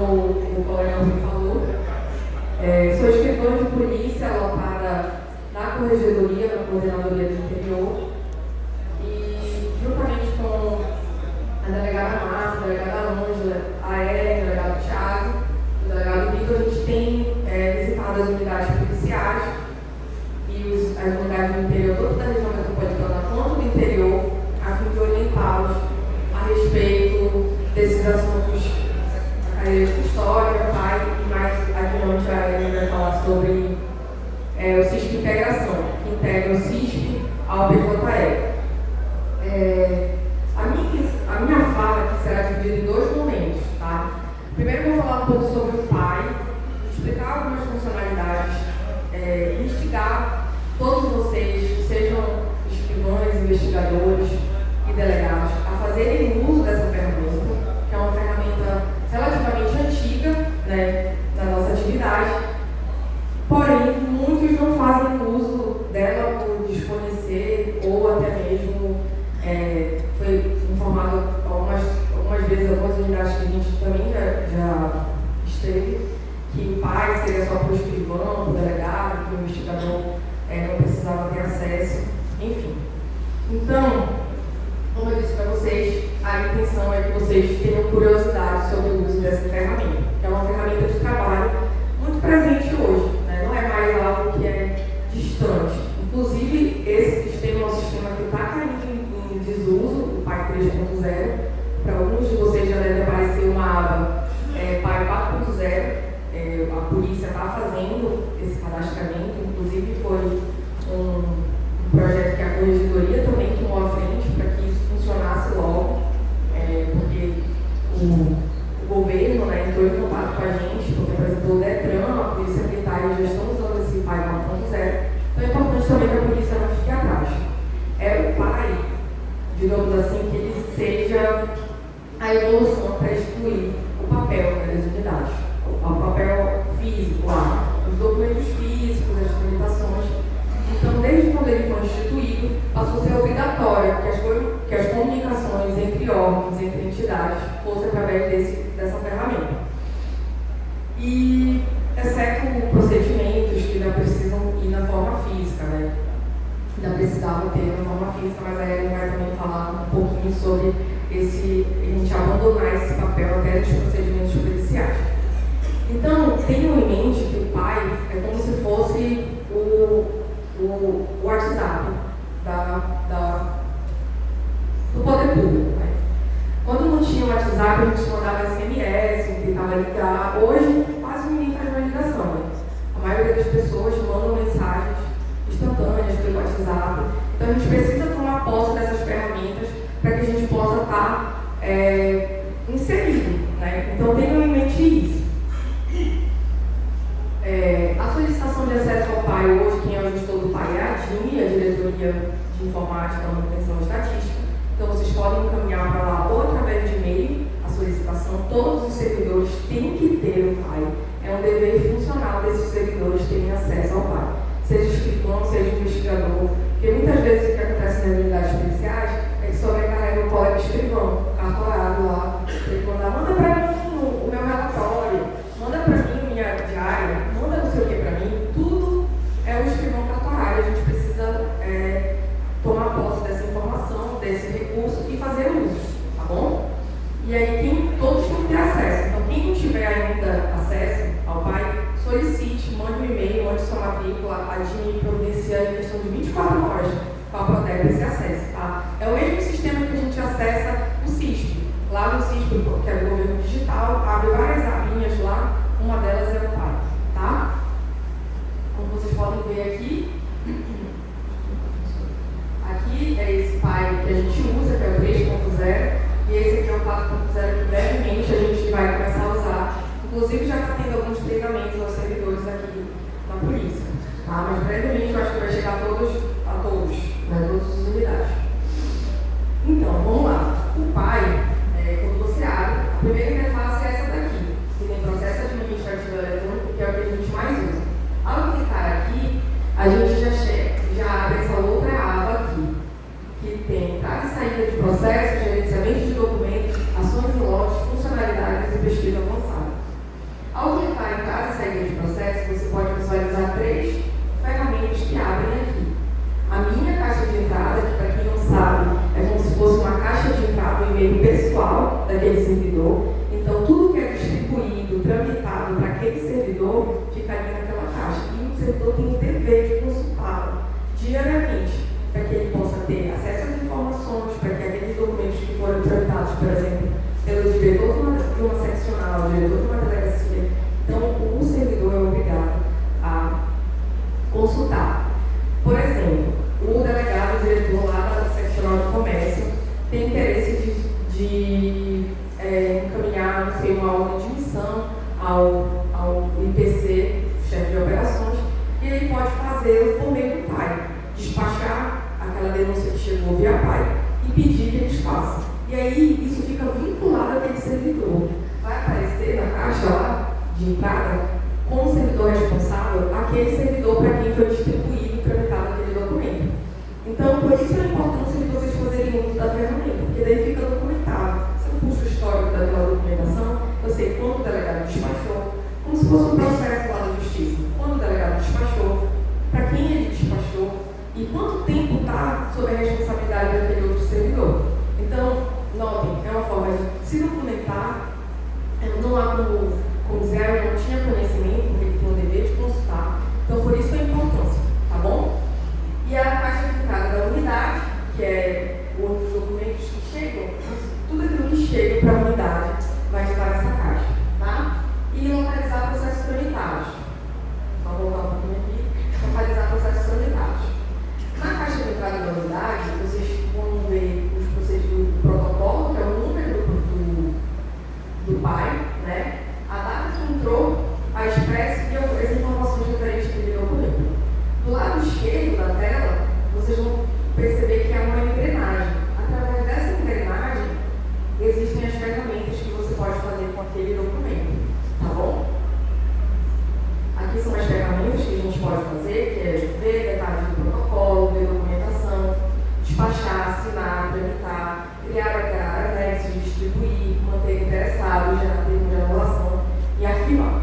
o colega me falou, sou escrivã de polícia alopada na Corregedoria, na Coordenadoria do Interior, e juntamente com a delegada Márcia, a delegada Ângela, a Ellen, o delegado Thiago, o delegado Vitor, a gente tem visitado as unidades policiais e as unidades do interior, tanto da região metropolitana quanto do interior, a fim de orientá-los a respeito desses assuntos, história, pai, e mais adiante a Ellen vai falar sobre o CISP Integração, que integra o CISP ao PJE. A minha fala aqui será dividida em dois momentos, tá? Primeiro eu vou falar um pouco sobre o PAI, explicar algumas funcionalidades, instigar todos vocês, sejam escrivães, investigadores e delegados, a fazerem uso dessa ferramenta, que é uma ferramenta relativamente antiga, né, na nossa atividade, porém muitos não fazem uso dela por desconhecer ou até mesmo foi informado algumas vezes, algumas unidades que a gente também já esteve, que o PAI seria só para o escrivão, para o delegado, que o investigador não precisava ter acesso, enfim. Então, como eu disse para vocês, a intenção é que vocês tenham curiosidade sobre o uso dessa ferramenta, que é uma ferramenta de trabalho muito presente hoje, né? Não é mais algo que é distante. Inclusive, esse sistema é um sistema que está caindo em desuso, o PAI 3.0. Para alguns de vocês já deve aparecer uma aba PAI 4.0. A polícia está fazendo esse cadastramento, inclusive foi um projeto que a Corregedoria também tomou à frente para que isso funcionasse logo, porque o governo, né, entrou em contato com a gente, porque, por exemplo, o DETRAN, a Polícia Militar, já estão usando esse PAI 4.0, então é importante também que a polícia não fique atrás. O PAI, digamos assim, que ele seja a evolução para excluir o papel, né, das unidades, o papel físico lá, os documentos físicos, as limitações. Então, desde quando ele foi instituído, passou a ser obrigatório que as comunicações entre órgãos, entre entidades, fossem através dessa ferramenta. E, exceto procedimentos que ainda precisam ir na forma física, né? Ainda precisava ter na forma física, mas aí ele vai também falar um pouquinho sobre a gente abandonar esse papel até dos procedimentos judiciais. Então, tenham em mente que o PAI é como se fosse o WhatsApp do poder público. Né? Quando não tinha o WhatsApp, a gente mandava SMS, tentava ligar. Hoje, quase ninguém faz uma ligação. Né? A maioria das pessoas mandam mensagens instantâneas pelo WhatsApp. Então, a gente precisa tomar posse dessas ferramentas para que a gente possa estar inserido. Né? Então, tenham em mente isso. A solicitação de acesso ao PAI hoje, quem é o gestor do PAI é a DIME, a Diretoria de Informática, Manutenção e Estatística. Então, vocês podem encaminhar para lá ou através de e-mail a solicitação. Todos os servidores têm que ter o PAI. É um dever funcional desses servidores terem acesso ao PAI. Seja escrivão, seja investigador. Porque muitas vezes o que acontece nas unidades policiais é que sobrecarrega o colega escrivão, cartorado lá. Ele manda para mim o meu relatório, manda para mim minha diária, manda não sei o que para mim. Tudo é o escrivão cartorário. A gente precisa tomar posse dessa informação, desse recurso e fazer uso, tá bom? E aí todos têm que ter acesso. Então, quem não tiver ainda acesso ao PAI, solicite, mande um e-mail, mande sua matrícula, a DIME providencia em questão de 24 horas para poder esse acesso, tá? É o mesmo sistema que a gente acessa o CISP. Lá no CISP, que é do governo do o diretor de uma delegacia. Então, o servidor é obrigado a consultar. Por exemplo, o delegado, o diretor lá da seccional de comércio, tem interesse de encaminhar, não sei, uma ordem de missão ao IPC, chefe de operações, e ele pode fazer por meio do pai, despachar aquela denúncia que chegou via pai e pedir que eles façam. E aí, isso fica vinculado àquele servidor. Vai aparecer na caixa lá de entrada, como servidor responsável, aquele servidor para quem foi distribuído e tramitado aquele documento. Então, por isso a importância de vocês fazerem uso da ferramenta, porque daí fica documentado. Você não puxa o histórico daquela documentação, eu sei quando o delegado despachou, como se fosse um processo lá da justiça. Quando o delegado despachou, para quem ele despachou e quanto tempo está sob a responsabilidade daquele outro servidor. Então, notem, é uma forma de se documentar, não há como dizer, eu não tinha conhecimento, porque ele tem o dever de consultar. Então, por isso a importância, tá bom? E a caixa de entrada da unidade, que é os documentos que chegam, tudo aquilo que chega para a unidade vai estar nessa caixa, tá? E localizar processos tramitados. Só voltar um pouquinho aqui, localizar processos tramitados. Na caixa de entrada da unidade, vocês vão ver os processos do protocolo, que é o número do pai, né? A data que entrou, a expressa e as informações referentes àquele documento. Do lado esquerdo da tela, vocês vão perceber que há uma engrenagem. Através dessa engrenagem, existem as ferramentas que você pode fazer com aquele documento, tá bom? Aqui são as ferramentas que a gente pode fazer, que é ver detalhes do protocolo, ver documentação, despachar, assinar, tramitar, criar anexos, distribuir, manter interessado, gerar termo de anulação e arquivar.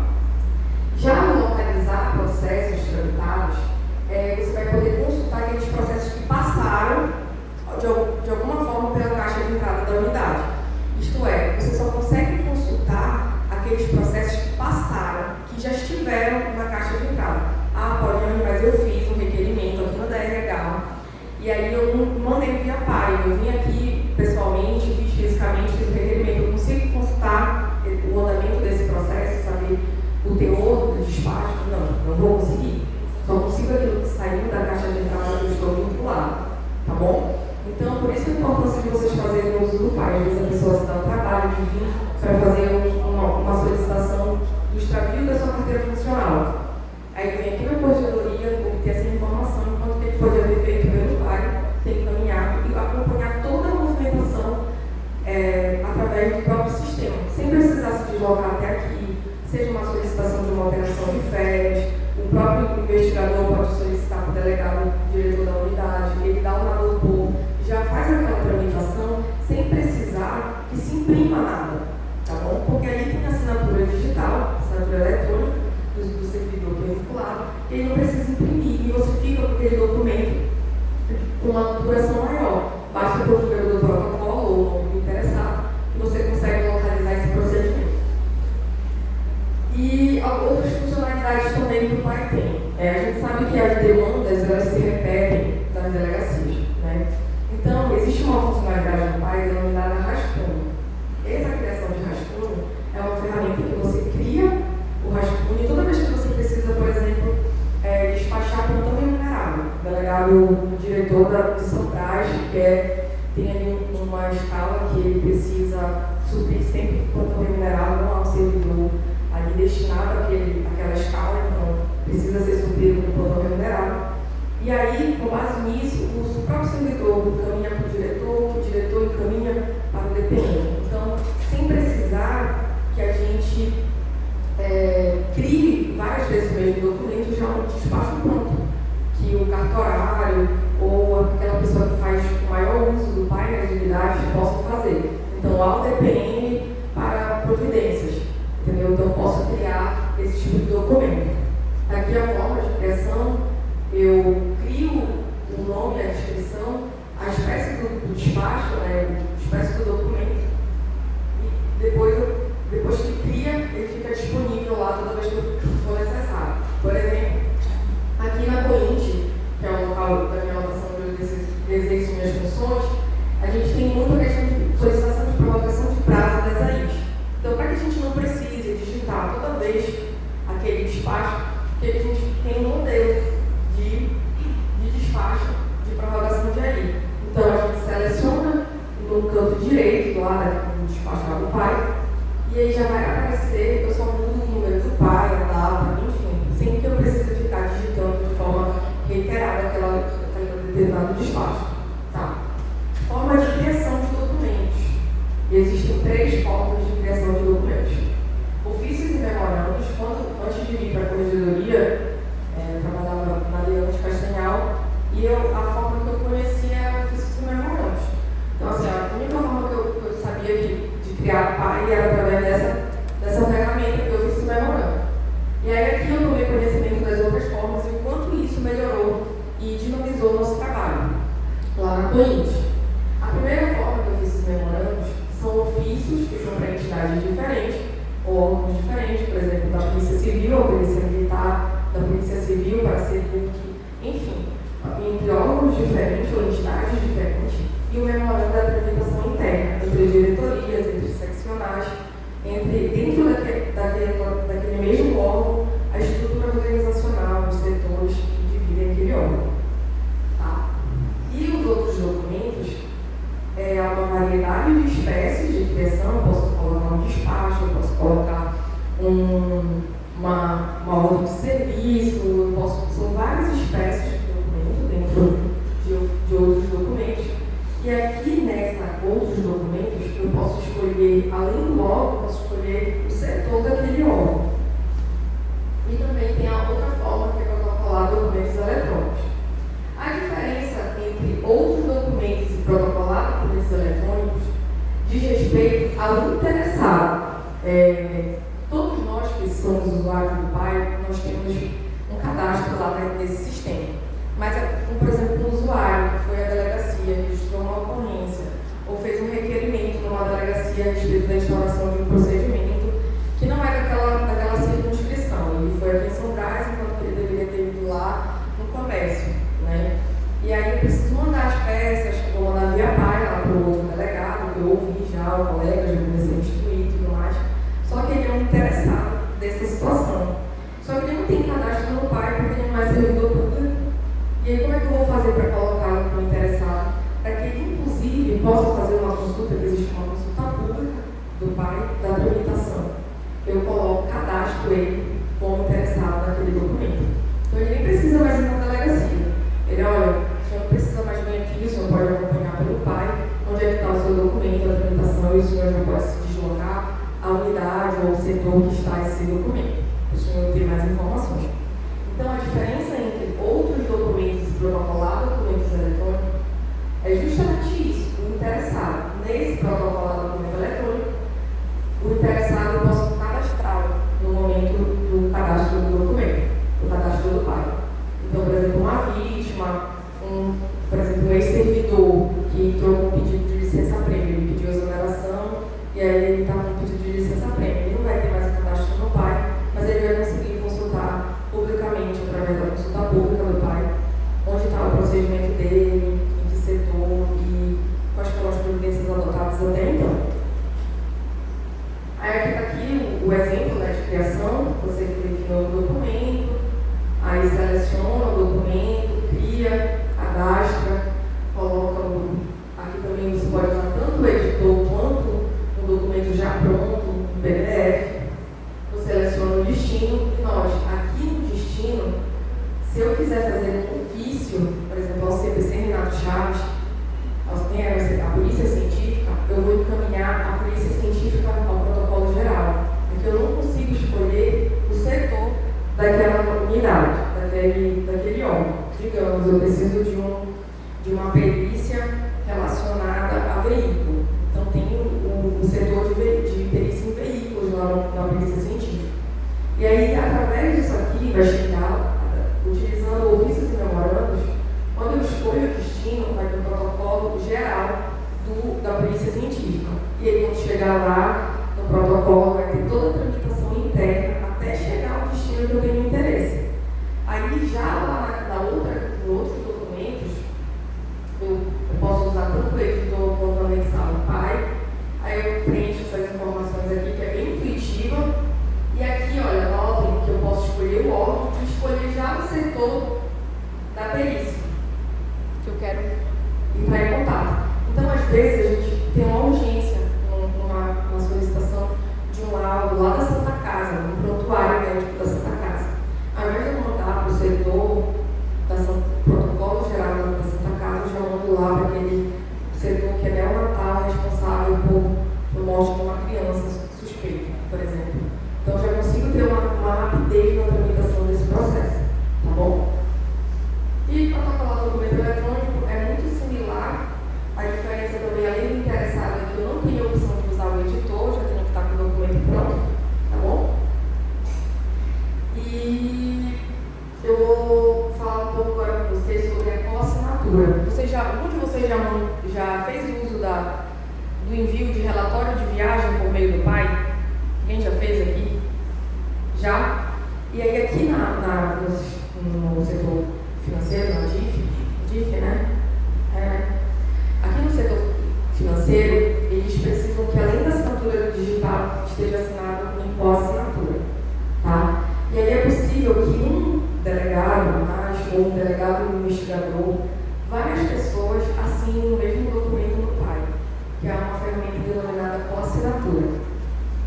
Já no localizar processos tramitados, você vai poder consultar aqueles processos que passaram de alguma forma pela caixa de entrada da unidade. Isto é, você só consegue consultar aqueles processos que passaram, que já estiveram na caixa de entrada. Ah, Pauliane, mas eu fiz um requerimento aqui no DRH, e aí eu não mandei via pai, eu vim aqui pessoalmente, fiz fisicamente, fiz o requerimento. Eu consigo consultar o andamento desse processo, saber o teor do despacho? Não vou conseguir. Só consigo aquilo que saiu da caixa de entrada que eu estou vinculado, tá bom? Então, por isso a importância de vocês fazerem uso do pai. Às vezes a pessoa se dá o trabalho de vir para fazer uma solicitação do extravio da sua carteira funcional. Aí ele vem aqui na corregedoria, obter essa informação, enquanto que ele pode haver feito pelo pai, tem que caminhar e acompanhar toda a movimentação através do próprio sistema, sem precisar se deslocar até aqui, seja uma solicitação de uma operação de férias, o próprio investigador pode solicitar para o delegado, diretor da unidade, ele dá o nada do povo, já faz aquela tramitação sem precisar que se imprima nada, tá bom? Porque ali tem a assinatura digital, assinatura eletrônica do servidor que é vinculado, e ele não precisa imprimir, e você fica com aquele documento com uma duração maior. Basta o número do protocolo ou o nome do interessado, e você consegue localizar esse procedimento. E outras funcionalidades também que o pai tem. A gente sabe que as demandas, elas se repetem nas delegacias, né? Então, existe uma funcionalidade do pai denominada rascunho. Essa criação de rascunho é uma ferramenta que você cria o rascunho e toda vez que você precisa, por exemplo, despachar plantão remunerado. O delegado, o diretor de São Brás, tem ali uma escala que ele precisa suprir sempre plantão remunerado, não há um servidor ali destinado àquela escala, então precisa ser suprido com plantão remunerado. E aí, com base nisso, o próprio servidor encaminha para o diretor, que o diretor encaminha para o DPM. Então, sem precisar que a gente crie várias vezes o mesmo documento, já um despacho pronto, que o cartorário ou aquela pessoa que faz o maior uso do pai nas unidades possam fazer. Então, há o DPM para providências, entendeu? Então, posso criar esse tipo de documento. Aqui a forma de criação, eu crio o nome, a descrição, a espécie do despacho, a espécie do documento, e depois que cria, ele fica disponível lá toda vez que for necessário. Por exemplo, aqui na Cointe, que é o local da minha anotação de exercício minhas funções, a gente tem muita questão de solicitação de prorrogação de prazo das AIs. Então, para que a gente não precise porque a gente tem um modelo de despacho de prorrogação de AI. Então, a gente seleciona no canto direito, lá no despacho lá do pai, e aí já vai aparecer, eu só mudo o número do pai, a data, enfim, sem que eu precise ficar digitando de forma reiterada aquela determinado despacho. Tá? Forma de criação de documentos. Existem 3 formas de criação de documentos. Ofícios e memorandos. Antes de vir para a corregedoria, eu trabalhava na Leão de Castanhal, e a forma que eu conhecia era ofícios e memorandos. Então, assim, a única forma que eu sabia de criar pai era através dessa ferramenta que eu fiz o memorando. E aí aqui eu tomei conhecimento das outras formas e o quanto isso melhorou e dinamizou o nosso trabalho lá na Coint. A primeira forma que eu fiz os memorandos são ofícios que são para entidades diferentes ou órgãos diferentes, por exemplo, da Polícia Civil, a Polícia Militar, da Polícia Civil para ser PUC, enfim, entre órgãos diferentes ou entidades diferentes, e o memorando da tramitação interna, entre diretorias, entre seccionais, dentro daquele mesmo órgão, a estrutura organizacional dos setores que dividem aquele órgão. Tá? E os outros documentos, há uma variedade de espécies de criação. Eu posso colocar um despacho, eu posso colocar uma ordem de serviço, são várias espécies de documento dentro de outros documentos. E aqui nessa outros documentos, eu posso escolher, além do órgão, eu posso escolher o setor daquele órgão. E também tem a outra forma que é protocolar documentos eletrônicos. A diferença entre outros documentos e protocolar documentos eletrônicos diz respeito ao interessado. Todos nós que somos usuários do PAI, nós temos um cadastro lá nesse sistema. Mas, por exemplo, um usuário que foi à delegacia, registrou uma ocorrência, ou fez um requerimento numa delegacia a respeito da instauração de um procedimento que não é daquela circunscrição. Ele foi aqui em São Brás, enquanto ele deveria ter ido lá no comércio. Né? E aí eu preciso mandar as peças, vou mandar via PAI lá para o outro delegado, que eu ouvi já, o colega, já comecei a instruir e tudo mais. Só que ele é um interessado dessa situação. Só que ele não tem cadastro no PAI porque ele não é servidor público. E aí, como é que eu vou fazer para colocá-lo como interessado? Para que ele, inclusive, possa fazer uma consulta, que existe uma consulta pública do PAI da tramitação. Eu cadastro ele como interessado naquele documento. Então, ele nem precisa mais ir na delegacia. Ele, olha, o senhor não precisa mais vir aqui, o senhor pode acompanhar pelo PAI, onde é que está o seu documento, a tramitação, e o senhor já pode se deslocar à unidade ou ao setor que está esse documento. O senhor tem mais informações. Então, a diferença entre outros documentos e protocolar documentos eletrônicos é justamente isso, o interessado. Nesse protocolar documento eletrônico, o interessado eu posso cadastrá-lo no momento do cadastro do documento, do cadastro do PAI. Então, por exemplo, uma vítima, por exemplo, um ex-servidor que entrou com um pedido de licença-prêmio, ele pediu exoneração e aí ele está com um pedido de licença-prêmio. Ele não vai ter mais o cadastro no PAI, mas ele vai conseguir consultar publicamente, através da consulta pública do PAI, onde está o procedimento dele, em que setor e quais foram as providências adotadas até então. Aí está aqui o exemplo, né, de criação. Você clica no documento, aí seleciona o documento, cria, cadastra, coloca aqui também você pode usar tanto o editor quanto um documento já pronto, um PDF. Você seleciona o destino e note, aqui no destino, se eu quiser fazer um ofício, por exemplo, ao CPC Renato Chaves, a Polícia Científica, eu vou encaminhar a Polícia Científica ao protocolo geral, porque eu não consigo escolher o setor daquela unidade, daquele órgão. Digamos, eu preciso de uma perícia relacionada a veículo. Então, tem o setor de perícia em veículos lá na Polícia Científica. E aí, através disso aqui, vai chegar, utilizando ofícios e memorandos, quando eu escolho o destino, vai ter o protocolo geral da Polícia Científica. E aí, quando chegar lá, no protocolo, vai ter toda a tramitação interna até chegar ao destino que eu tenho interesse. Aí, já lá em outros documentos, eu posso usar tanto o editor quanto a mensal PAI. Aí eu preencho essas informações aqui, que é bem intuitiva. E aqui, olha, notem que eu posso escolher o órgão e setor da perícia, que eu quero entrar em contato. Então, às vezes, a gente tem uma urgência numa solicitação de um laudo lá da Santa Casa, no prontuário médico da Santa Casa. Ao invés de eu mandar para o setor protocolo geral da Santa Casa, eu já mando lá para aquele setor que é neonatal, responsável por morte de uma criança suspeita, por exemplo. Então, já consigo ter uma rapidez na tramitação desse processo, tá bom? E protocolar documento eletrônico é muito similar. A diferença também, além do interessado, é que eu não tenho a opção de usar o editor, já tenho que estar com o documento pronto, tá bom? E eu vou falar um pouco agora com vocês sobre a coassinatura. Algum de vocês já fez uso do envio de relatório de viagem por meio do pai? Quem já fez aqui? Já? E aí aqui no setor financeiro, na DIF, né? Aqui no setor financeiro, eles precisam que além da assinatura digital esteja assinado em coassinatura, tá? E aí é possível que um delegado, ou um delegado investigador, várias pessoas assinem o mesmo documento no pai, que é uma ferramenta denominada coassinatura.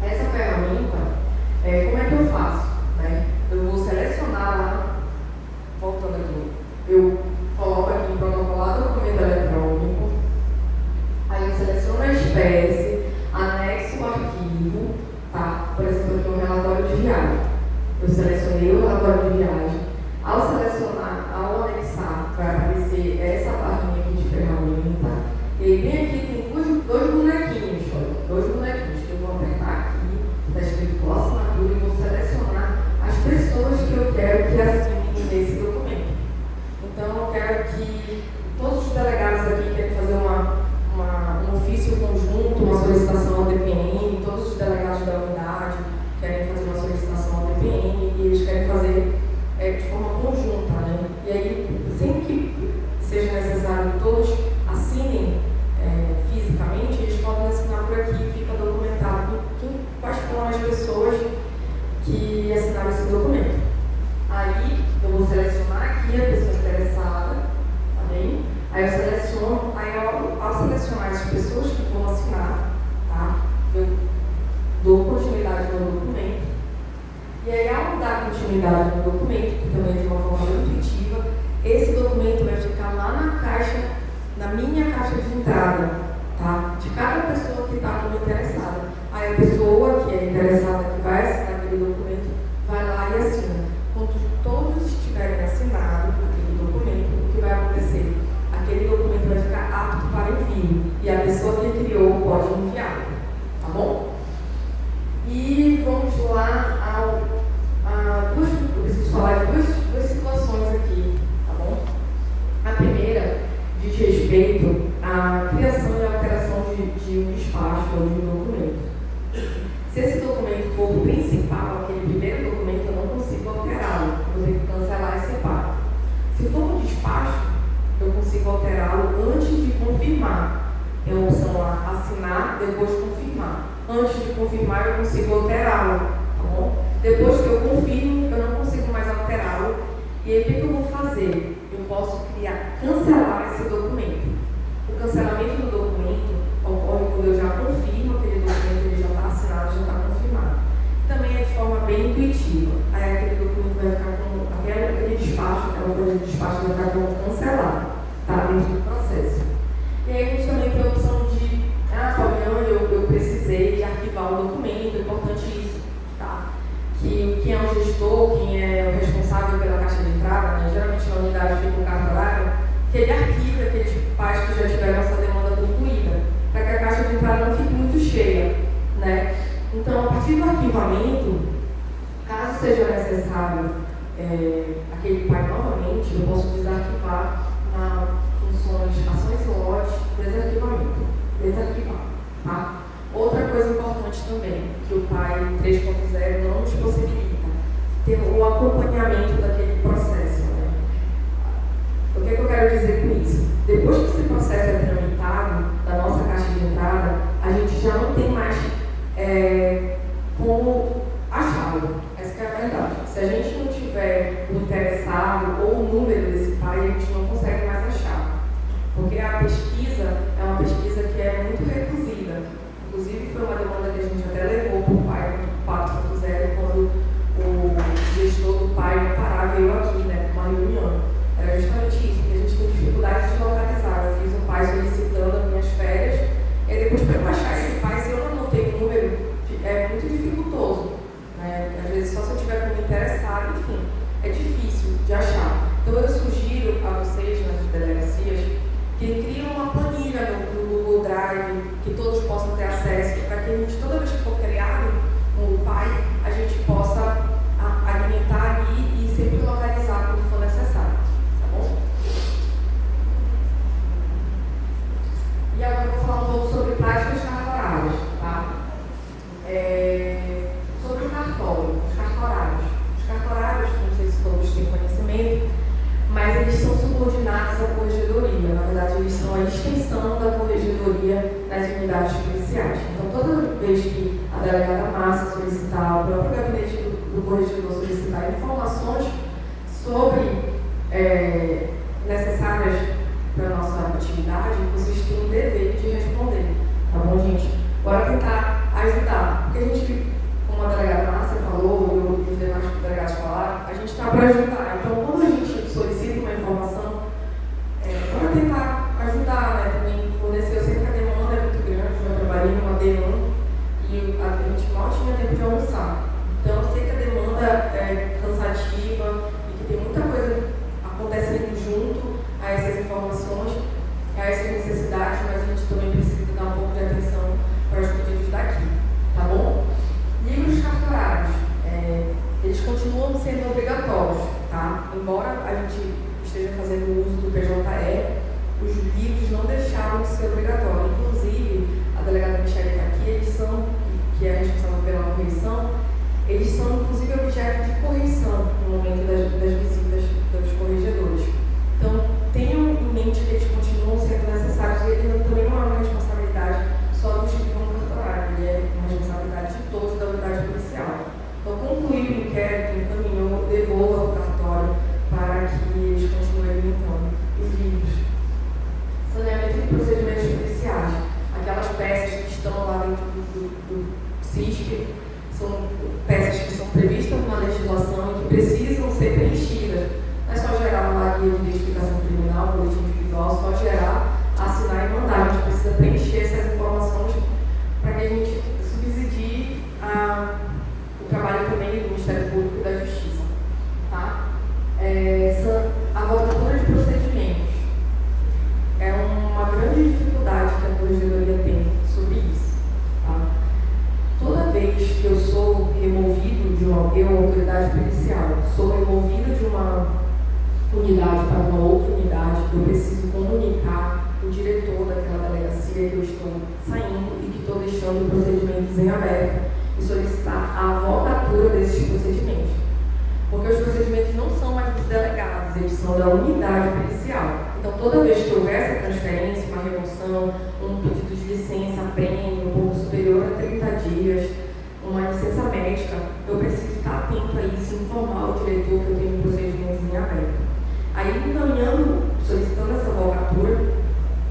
Essa ferramenta, como é que eu faço? Né? Eu vou selecionar lá, voltando aqui, eu coloco aqui em protocolar documento eletrônico, aí eu seleciono a espécie, anexo o arquivo, tá? Por exemplo, aqui um relatório de viagem. Eu selecionei o relatório de viagem. Ao selecionar, ao anexar, vai aparecer essa barrinha aqui de ferramenta. E aí bem aqui tem dois bonequinhos, olha, dois bonequinhos que eu vou apertar aqui, está escrito coassinatura, e vou selecionar as pessoas que eu quero que assinem nesse documento. Então, eu quero que todos os delegados aqui querem fazer um ofício conjunto, uma solicitação ao DPM, todos os delegados da unidade querem fazer uma solicitação ao DPM e eles querem fazer de forma conjunta, né? E aí, sempre que seja necessário que todos assinem fisicamente, eles podem assinar por aqui e fica documentado quais foram as pessoas que assinaram esse documento. Aí, eu vou selecionar aqui a pessoa interessada, tá bem? Aí eu seleciono, ao selecionar as pessoas que vão assinar, tá? Eu dou continuidade no documento. E aí, ao dar continuidade no documento, que também é de uma forma muito intuitiva, esse documento vai ficar lá na minha caixa de entrada, tá? De cada pessoa que está como interessada. Aí a pessoa que é interessada, que vai assinar aquele documento, vai lá e assina. Quando todos estiverem assinados aquele documento, o que vai acontecer? Aquele documento vai ficar apto para envio e a pessoa que criou pode enviar, tá bom? E vamos lá preciso falar de duas situações aqui, tá bom? A primeira diz respeito à criação e alteração de um despacho ou de um documento. Se esse documento for o principal, aquele primeiro documento, eu não consigo alterá-lo, vou ter que cancelar esse parte. Se for um despacho, eu consigo alterá-lo antes de confirmar. Tem a opção lá, assinar, depois confirmar. Antes de confirmar, eu consigo alterá-lo, tá bom? Depois que eu confirmo, eu não consigo mais alterá-lo. E aí, o que eu vou fazer? Eu posso cancelar esse documento. O cancelamento do documento ocorre quando eu já confirmo aquele documento, ele já está assinado, já está confirmado. Também é de forma bem intuitiva. Aí aquele documento vai ficar com aquele despacho, aquela coisa de despacho vai ficar como cancelado, tá? Dentro do processo. E aí a gente também tem a opção de, Fabiana, eu precisei arquivar o documento, é importante isso, tá? Que quem é o gestor, quem é o responsável pela caixa de entrada, né? Geralmente na unidade fica o cartorário, que ele arquiva aqueles pais que já tiveram essa demanda concluída, para que a caixa de entrada não fique muito cheia, né? Então, a partir do arquivamento, caso seja necessário aquele pai novamente, eu posso desarquivar funções ações e lotes, desarquivar, tá? Outra coisa importante também, que o PAI 3.0 não nos possibilita, ter o acompanhamento daquele processo, né? O que é que eu quero dizer com isso? Depois que esse processo é tramitado da nossa caixa de entrada, a gente já não tem mais como achá-lo. Essa que é a verdade. Se a gente não tiver o interessado ou o número desse pai, a gente não consegue mais achar. Porque a pesquisa é uma pesquisa que é muito reduzida. Inclusive, foi uma demanda que a gente até levou para o pai do 4.0, quando o gestor do pai no Pará veio aqui, né, para uma reunião. Era justamente isso, porque a gente tem dificuldade de localizar. Eu fiz um pai solicitando as minhas férias, e depois para eu achar esse pai, se eu não anotei o número, é muito dificultoso. Né? Às vezes, só se eu tiver como interessado, enfim, é difícil de achar. Então, eu sugiro a vocês, nas delegacias, que criem uma planilha no Google Drive, que todos possam ter acesso, para que a gente, toda vez que for criado um pai, a gente possa alimentar ali e sempre localizar quando for necessário. Tá bom? E agora eu vou falar um pouco sobre práticas cartorárias, tá? Sobre o cartório, os cartorários. Os cartorários, não sei se todos têm conhecimento, mas eles são subordinados à corregedoria. Na verdade, eles são a extensão da corregedoria nas unidades policiais. Então, toda vez que a delegada Márcia solicitar, o próprio gabinete do corregedor solicitar informações sobre necessárias para a nossa atividade, vocês têm o dever de responder. Tá bom, gente? Bora tentar ajudar. Porque a gente, como a delegada Márcia falou, e os demais delegados falaram, a gente está para ajudar. Então, quando a gente solicita uma informação, bora tentar ajudar, né? Também fornecer. Eu sei que a demanda é muito grande, eu trabalhei numa D1 e a gente mal tinha tempo de almoçar. Então, eu sei que a demanda é cansativa e que tem muita coisa acontecendo junto a essas informações, a essas necessidades, mas a gente também precisa dar um pouco de atenção para os pedidos daqui, tá bom? Livros cartorários, eles continuam sendo obrigatórios, tá? Embora a gente esteja fazendo uso do PJE, os livros não deixaram de ser obrigatórios. Inclusive, a delegada Michele está aqui, eles são, que é responsável pela correção, eles são inclusive objeto de correção no momento das visitas dos corregedores. Então, tenham em mente que eles continuam sendo necessários e ele também não é uma responsabilidade só do escrivão cartorário, ele é uma responsabilidade de todos da unidade policial. Então, concluir o inquérito, encaminhou, devolva o cartório para que eles continuem alimentando os livros. Saneamento de procedimentos policiais, aquelas peças que estão lá dentro do CISP, são peças que são previstas na legislação e que precisam ser preenchidas. Não é só gerar uma guia de identificação criminal, boletim individual, só gerar, assinar e mandar. A gente precisa preencher essas informações para que a gente subsidie o trabalho também do Ministério Público e da Justiça. Tá? A voltatura de procedimentos é uma grande dificuldade que a corregedoria tem sobre isso. Tá? Toda vez que eu sou removido de uma autoridade policial, sou removido de uma unidade para uma outra unidade, eu preciso comunicar o diretor daquela delegacia que eu estou saindo e que estou deixando procedimentos em aberto e solicitar a voltatura desses procedimentos. Porque os procedimentos não são mais dos delegados, eles são da unidade policial. Então, toda vez que houver essa transferência, uma remoção, um pedido de licença, prêmio, um pouco superior a 30 dias, uma licença médica, eu preciso estar atento a isso, informar o diretor que eu tenho procedimentos em aberto. Aí, solicitando essa voltatura,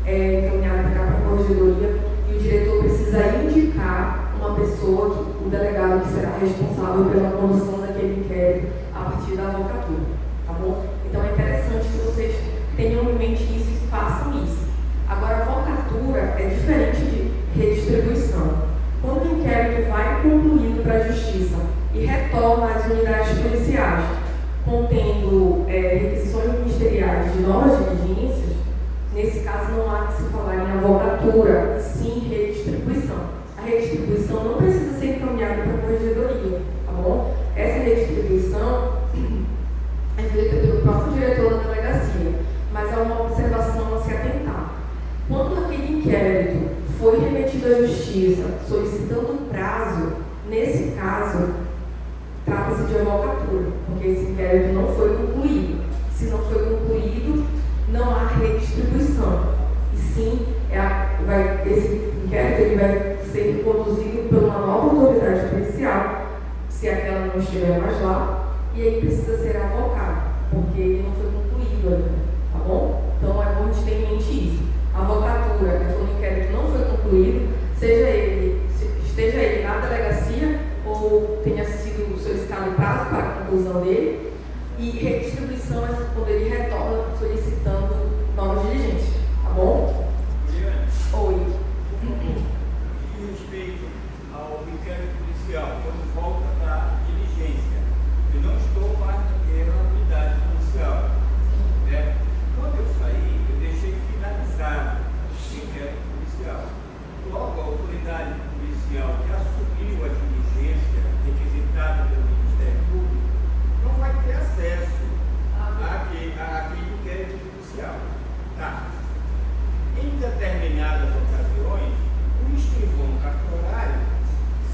encaminhada para cá para a corregedoria, e o diretor precisa indicar uma pessoa, o delegado, que será responsável pela condução daquele inquérito a partir da voltatura, tá bom? Então, é interessante que vocês tenham em mente isso e façam isso. Agora, a voltatura é diferente de redistribuição. Quando o inquérito vai concluído para a Justiça e retorna às unidades policiais, contendo requisições ministeriais de novas diligências, nesse caso não há que se falar em avocatura, sim redistribuição. A redistribuição não precisa ser encaminhada para a corregedoria, tá bom? Essa redistribuição é feita pelo próprio diretor da delegacia, mas há uma observação a se atentar. Quando aquele inquérito foi remetido à Justiça solicitando prazo, nesse caso, trata-se de avocatura, porque esse inquérito não foi concluído. Se não foi concluído, não há redistribuição. E sim, esse inquérito ele vai ser conduzido por uma nova autoridade policial, se aquela não estiver mais lá, e aí precisa ser avocado, porque ele não foi concluído ainda, tá bom? Então é bom a gente ter em mente isso. A avocatura é quando o inquérito não foi concluído, esteja ele na delegacia ou tenha sido solicitado prazo para a conclusão dele, e redistribuição é quando ele retorna solicitando novas diligências, tá bom? Oi. Em respeito ao inquérito policial, quando volta da diligência, eu não estou mais naquela unidade policial, né? Quando eu saí, eu deixei finalizado o inquérito policial. Logo, a autoridade policial que assumiu a diligência requisitada pelo Ministério Público não vai ter acesso àquele inquérito policial. Tá. Em determinadas ocasiões, o escrivão cartorário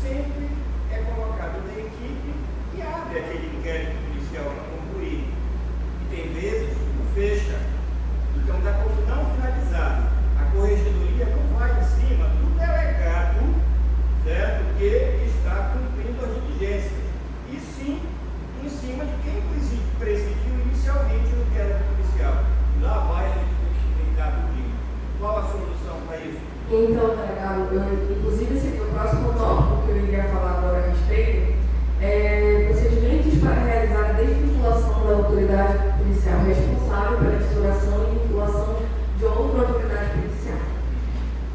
sempre é colocado na equipe e abre aquele inquérito policial para concluir. E tem vezes que não fecha. Então, dá como não finalizado. A corregedoria não vai em cima do delegado, certo? Que está cumprindo a diligência. E sim, em cima de quem presidiu inicialmente o inquérito policial. E lá vai a gente ter que explicar tudinho. Qual a solução para isso? Então, delegado, inclusive esse aqui é o próximo tópico que eu iria falar agora a respeito, procedimentos para realizar a desvinculação da autoridade policial responsável pela instauração e vinculação de outra autoridade policial.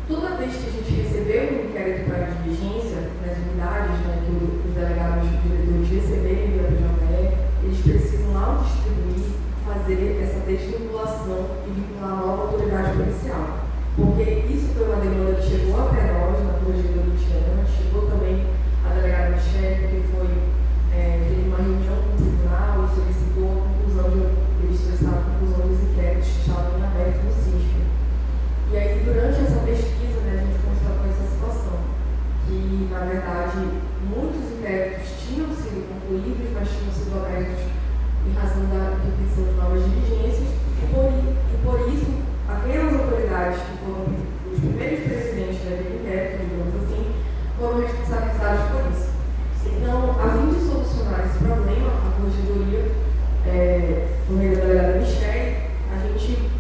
Toda vez que a gente recebeu um inquérito para diligência nas unidades, né, que os delegados diretores receberem via PJE, eles precisam, ao distribuir, fazer essa desvinculação e vincular a nova autoridade policial. Porque isso foi uma demanda que chegou até nós, na corregedoria itinerante, chegou também a delegada Michele, que teve uma reunião com o tribunal e solicitou a conclusão eles solicitaram a conclusão dos inquéritos que estavam em aberto no CISP. E aí, durante essa pesquisa, né, a gente constatou essa situação, que, na verdade, muitos inquéritos tinham sido concluídos, mas tinham sido abertos em razão da repetição de novas diligências, e por isso, aquelas autoridades que foram os primeiros presidentes daquele inquérito, digamos assim, foram responsabilizados por isso. Então, a fim de solucionar esse problema, a corregedoria, por meio da delegada Michele, a gente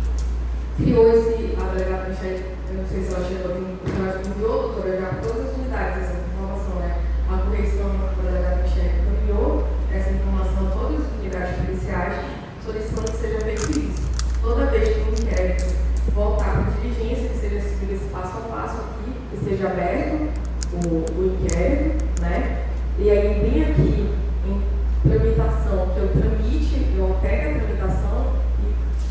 criou a delegada Michele, eu não sei se ela chegou aqui, mas enviou, doutora, já todas as unidades, essa informação, né? A correção da delegada Michele enviou essa informação a todas as unidades policiais, solicitando que seja feito isso. Toda vez que um inquérito voltar para a diligência, que seja seguido esse passo a passo aqui, que seja aberto o inquérito, né? E aí, bem aqui, em tramitação, que eu tramite, eu altere a tramitação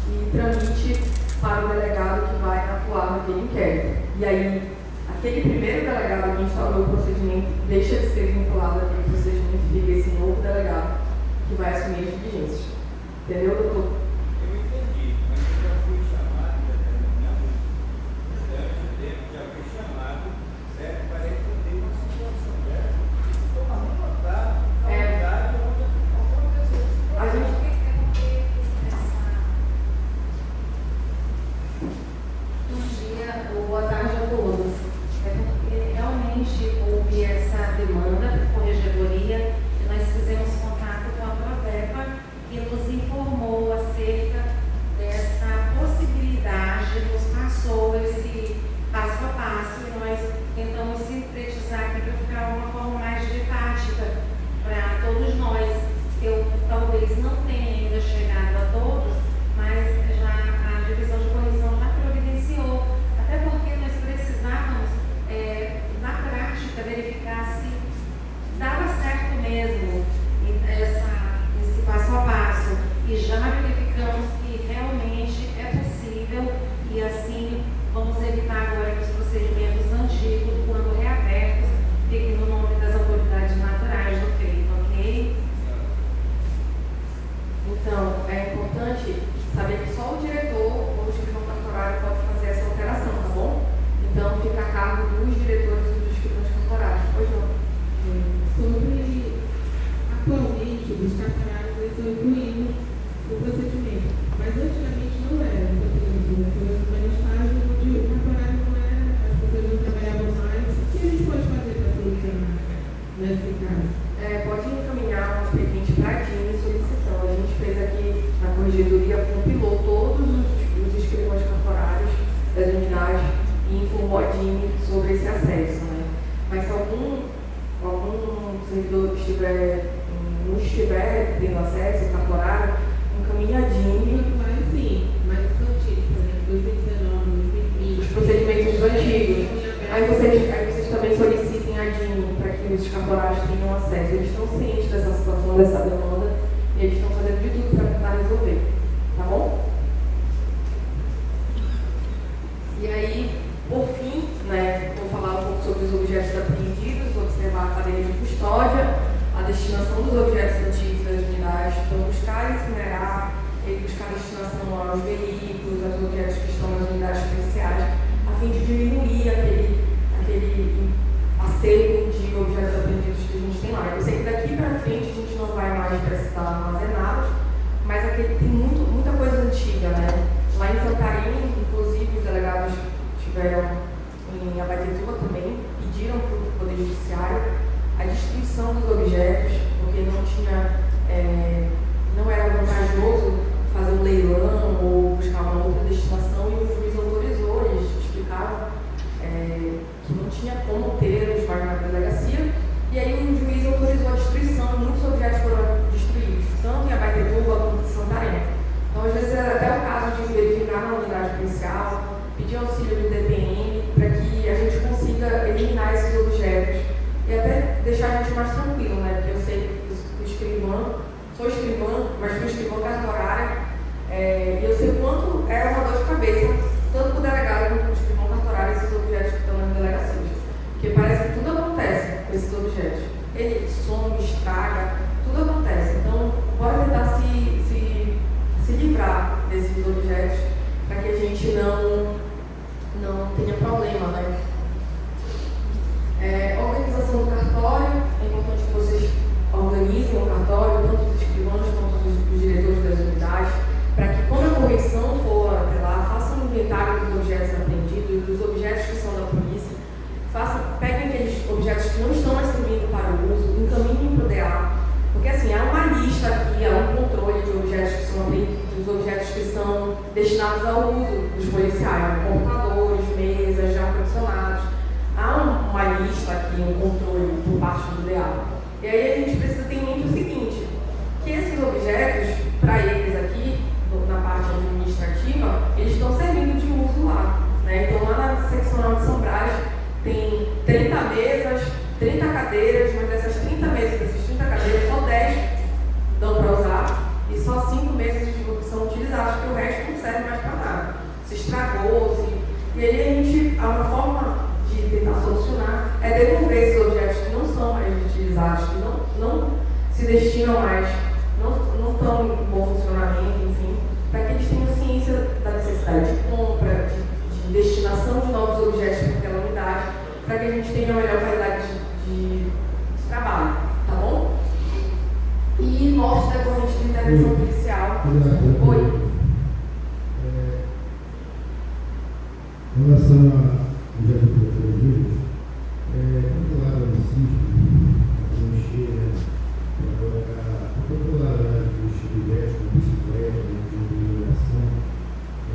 e tramite para o delegado que vai atuar naquele inquérito. E aí, aquele primeiro delegado que instaurou o procedimento deixa de ser vinculado àquele procedimento e fica esse novo delegado que vai assumir as diligências. Entendeu, doutor? Eu entendi, mas eu já fui chamado em determinado tempo, já fui chamado, certo, para responder uma situação dessa. Estou mais notado, na verdade, onde aconteceu isso. A gente Bom dia ou boa tarde a todos. É porque realmente houve essa demanda por corregedoria e nós fizemos contato com a Prodepa que nos informou acerca dessa possibilidade, nos passou esse passo a passo e nós tentamos sintetizar aqui para ficar uma forma mais didática para todos nós. Eu talvez não tenha ainda chegado a todos, mas já a divisão de correção já providenciou, até porque nós precisávamos, na prática, verificar se dava certo mesmo esse passo a passo, e já verificamos que realmente é possível, e assim vamos evitar agora que os procedimentos antigos, quando reabertos, fiquem no nome das autoridades naturais do feito, ok? Então, é importante saber que só o diretor ou o escrivão cartorário pode fazer essa alteração, tá bom? Então, fica a cargo dos diretores e dos escrivãos cartorários. Pois não. Atualmente, os cartorários estão incluídos no procedimento, mas antigamente não era. Então, por exemplo, foi um estágio onde o cartorário não era, as pessoas não trabalhavam mais. O que a gente pode fazer para solucionar nesse caso? Pode corregedoria compilou todos os escrivães cartorários das unidades e informou a DIME sobre esse acesso, né? Mas se algum servidor não estiver tendo acesso ao cartorário, encaminhe a DIME. Mas sim, mas são antigos, por exemplo, 2019, 2020. Os procedimentos antigos. Aí vocês também solicitem a DIME para que os cartorários tenham acesso. Eles estão cientes dessa situação, dessa demanda, e eles estão fazendo de tudo para tentar resolver. Tá bom? E aí, por fim, né, vou falar um pouco sobre os objetos apreendidos, observar a cadeia de custódia, a destinação dos objetos antigos das unidades, então buscar incinerar, buscar destinação aos veículos, aos objetos que estão nas unidades policiais, a fim de diminuir aquele acervo de objetos apreendidos que a gente tem lá. Eu sei que daqui para frente a gente não vai mais precisar armazená-los, mas tem muita coisa antiga, né? Lá em Santarém, inclusive, os delegados tiveram em Abaetetuba também, pediram para o Poder Judiciário a destruição dos objetos, porque não era vantajoso fazer um leilão ou buscar uma outra destinação, e o juiz autorizou, eles explicaram que não tinha como ter os mais na delegacia, e aí o juiz autorizou a destruição, muitos objetos foram destruídos, tanto em Abaetetuba quanto em Santarém. Então, às vezes, é até o caso de verificar na unidade policial, pedir auxílio do DPM, para que a gente consiga eliminar esses objetos e até deixar a gente mais tranquilo, né? Porque eu sei que sou escrivã, mas fui escrivã cartorária, e eu sei o quanto é uma dor de cabeça, tanto para o delegado quanto para o escrivão cartorário, esses objetos que estão nas delegacias. Porque parece que tudo acontece com esses objetos. Ele some, estraga, tudo acontece. Então, bora tentar se livrar desses objetos para que a gente não tenha problema, né? Organização do cartório, é importante que vocês organizem o cartório, tanto os escrivãos quanto os diretores das unidades, para que quando a correção for até lá, façam um inventário dos objetos apreendidos, dos objetos que são da polícia, peguem aqueles objetos que não estão mais servindo para o uso, encaminhem para o DA, porque assim, há uma lista aqui, há um controle de objetos que são apreendidos, dos objetos que são destinados ao uso dos policiais, computadores, mesas, ar-condicionados. Há uma lista aqui, um controle por parte do DA. E aí a gente precisa ter em mente o seguinte, que esses objetos, para eles aqui, na parte administrativa, eles estão servindo de uso lá, né? Então lá na seccional de São Brás tem 30 mesas, 30 cadeiras, mas dessas 30 mesas, dessas 30 cadeiras, só 10 dão para usar e só 5 mesas são utilizadas, porque o resto não serve mais para nada. Se estragou, e aí a gente, há uma forma de tentar solucionar é devolver esses objetos que não são mais utilizados, que não se destinam mais, não estão em bom funcionamento, enfim, para que eles tenham ciência da necessidade de compra, de destinação de novos objetos para aquela unidade, para que a gente tenha uma melhor qualidade de trabalho, tá bom? E morte decorrente de intervenção policial. Oi. Em relação ao objeto de protegido, quando lá no município, não chega para colocar, quando lá no chile com bicicleta, de iluminação,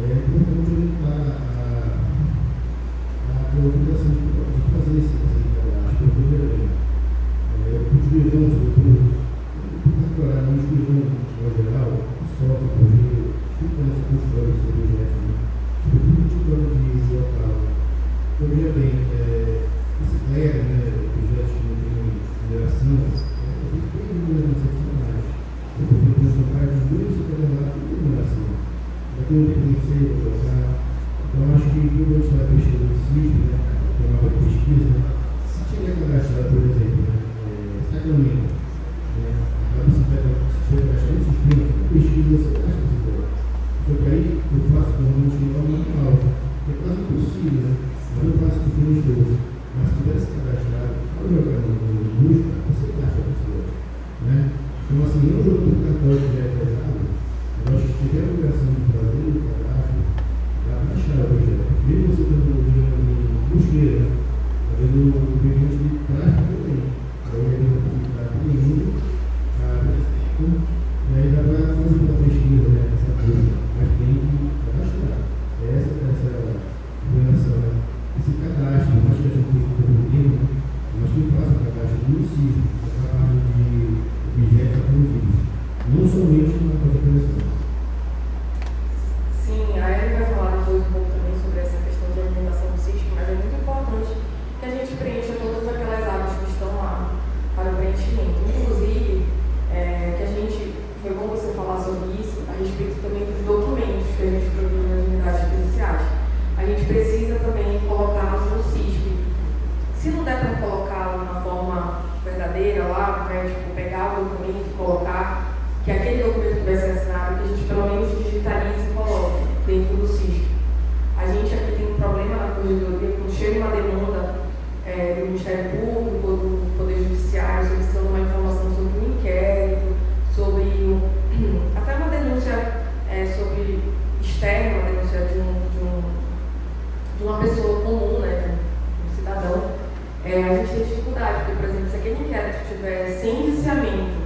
é importante orientar a obrigação de fazer esse cadastro, porque os juizões, agora, os juizões, no geral, sofrem porque ficam nessa postura dos objetos, sobretudo de plano de local. Então, veja bem, bicicleta, objetos que não têm consideração, tem iluminação excepcionais. Porque o personagem dos dois você pode levar tudo iluminação. Já tem um preconceito para colocar. Então, acho que quando a gente vai pesquisar no sítio, tem uma pesquisa, se tiver cadastrado, por exemplo, Sacramento, a bicicleta, se tiver cadastrado no sistema, pesquisa, você gasta a bicicleta. Só que aí eu faço normalmente um manual, que é quase impossível, né? Mas eu faço com os dois. Mas se tivesse cadastrado, ao jogar no busca, você gasta a bicicleta, né? Então, assim, eu jogo do cartão que já é pesado, eu acho que se tiver a obrigação de fazer o cadastro, somente na pré-criação. Sim, a Ellen vai falar depois um pouco também sobre essa questão de alimentação do CISP, mas é muito importante que a gente preencha todas aquelas áreas que estão lá para o preenchimento. Inclusive, que a gente, foi bom você falar sobre isso, a respeito também dos documentos que a gente produz nas unidades policiais. A gente precisa também colocá-los no CISP. Se não der para colocá-lo na forma verdadeira lá, né, tipo, pegar o documento e colocar, que aquele documento que vai ser assinado, que a gente pelo menos digitalize e coloque dentro do CISP. A gente aqui tem um problema na corregedoria, quando chega uma demanda do Ministério Público ou do Poder Judiciário solicitando uma informação sobre um inquérito, sobre até uma denúncia sobre externa, uma denúncia de uma pessoa comum, né, de um cidadão, a gente tem dificuldade, porque, por exemplo, se aquele inquérito estiver sem indiciamento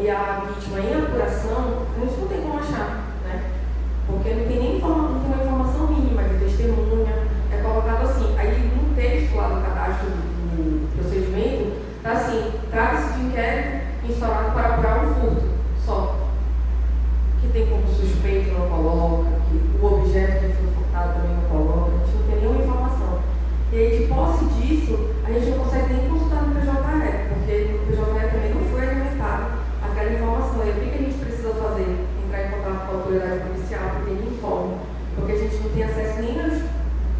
e a vítima em apuração, a gente não tem como achar, né? Porque não tem uma informação mínima de testemunha, é colocado assim. Aí no texto lá do cadastro do procedimento, está assim, trata-se de inquérito instaurado para apurar um furto, só. Que tem como suspeito não coloca, que o objeto que foi furtado também não coloca, a gente não tem nenhuma informação. E aí, de posse disso, a gente não consegue nem consultar no PJE, porque no PJE também não foi alimentado aquela informação. E o que a gente precisa fazer? Entrar em contato com a autoridade policial para que ele informe, porque a gente não tem acesso nem aos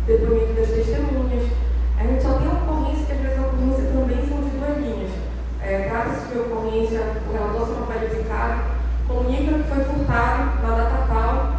depoimentos das testemunhas. A gente só tem ocorrência, que às vezes a ocorrência também são de 2 linhas. Trata-se de ocorrência, o relator não qualificado comunica que foi furtado na data tal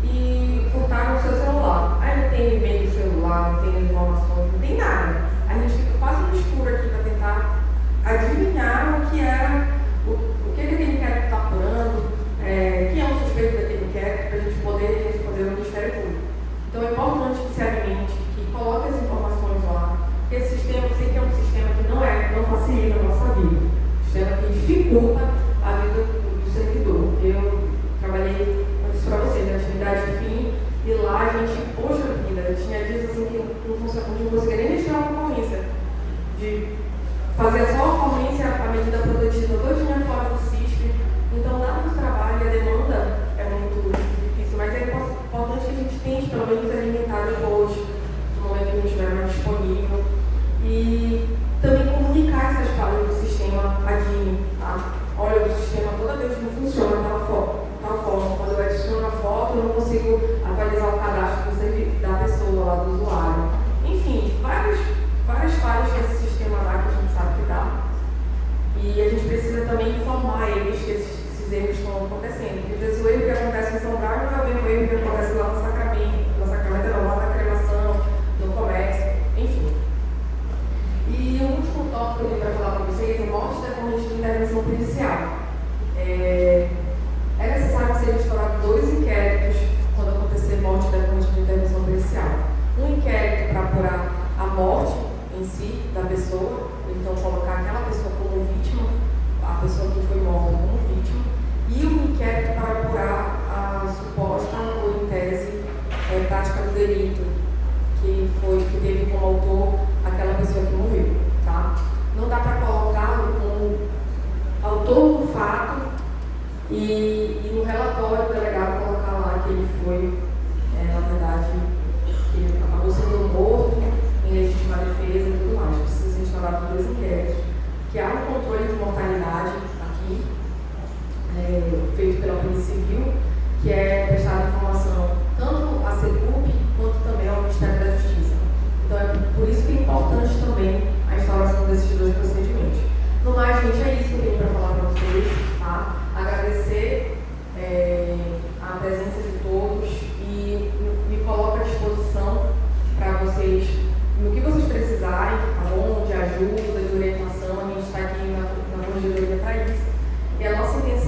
e furtaram o seu celular. Aí não tem e-mail do celular, não tem informações, não tem nada. A gente fica quase no escuro aqui para tentar adivinhar o que era, o que aquele inquérito está apurando, quem é o suspeito daquele inquérito, para a gente poder responder ao Ministério Público. Então é importante que se alimente, que coloque as informações lá, porque esse sistema, eu sei que é um sistema que não facilita a nossa vida, um sistema que dificulta a vida do servidor. Eu trabalhei, eu disse para vocês, na atividade de fim, e lá a gente, poxa vida, eu tinha dias assim que não conseguia nem retirar uma ocorrência, de fazer só a ocorrência, a medida protetiva todinha fora do CISP. Então dá muito trabalho e a demanda é muito difícil, mas é importante que a gente tente pelo menos alimentar depois, no momento que a gente estiver mais disponível, e também comunicar essas falhas do sistema ADIME, tá? Olha, o sistema toda vez não funciona tal forma. Quando eu adiciono a foto, eu não consigo atualizar o cadastro da pessoa, lá do usuário. Enfim, várias falhas que esse sistema dá, que a gente sabe que dá. E a gente precisa também informar eles que esses erros estão acontecendo. Porque às vezes o erro que acontece em São Brás não é o mesmo erro que acontece lá no Sacramento não, lá na cremação, no comércio, enfim. E o último tópico que eu tenho para falar para vocês é a morte decorrente de intervenção policial. É necessário que sejam instaurados 2 inquéritos quando acontecer morte decorrente de intervenção policial. Um inquérito para apurar a morte em si da pessoa, então colocar aquela pessoa como vítima, a pessoa que foi morta como vítima, e um inquérito para apurar a suposta ou em tese prática do delito, que teve como autor aquela pessoa que morreu, tá? Não dá para colocá-lo como autor do fato e no relatório do delegado colocar lá que ele foi, na verdade, que ele acabou sendo morto em legítima defesa e tudo mais. Precisa ser instaurado 2 inquéritos, que há um controle de mortalidade aqui, feito pela Polícia Civil, que é prestada informação tanto à SECUP quanto também ao Ministério da Justiça. Então é por isso que é importante também a instauração desses 2 procedimentos. No mais, gente, é isso que eu tenho para falar para vocês, tá? Agradecer a presença de todos e me coloco à disposição para vocês, no que vocês precisarem, tá bom? De ajuda, de orientação, a gente está aqui na corregedoria para isso. E a nossa intenção